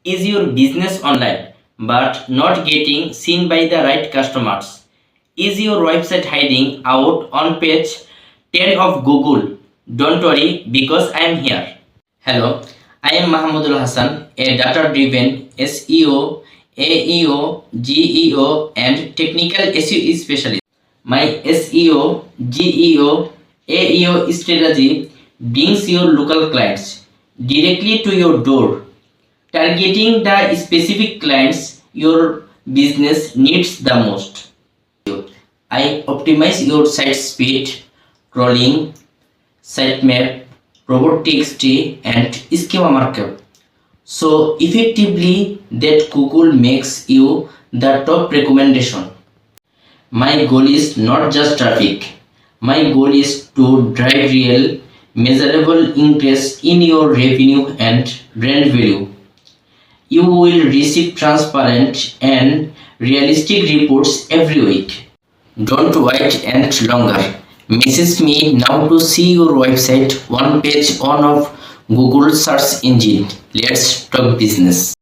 Is your business online but not getting seen by the right customers? Is your website hiding out on page 10 of Google? Don't worry because I am here. Hello, I am Mahmudul Hassan, a data driven SEO, AEO, GEO, and technical SEO specialist. My SEO, GEO, AEO strategy brings your local clients directly to your door, targeting the specific clients your business needs the most. I optimize your site speed, crawling, sitemap, robot TXT, and schema markup so effectively that Google makes you the top recommendation. My goal is not just traffic. My goal is to drive real, measurable increase in your revenue and brand value. You will receive transparent and realistic reports every week. Don't wait any longer. Message me now to see your website one page on of Google search engine. Let's talk business.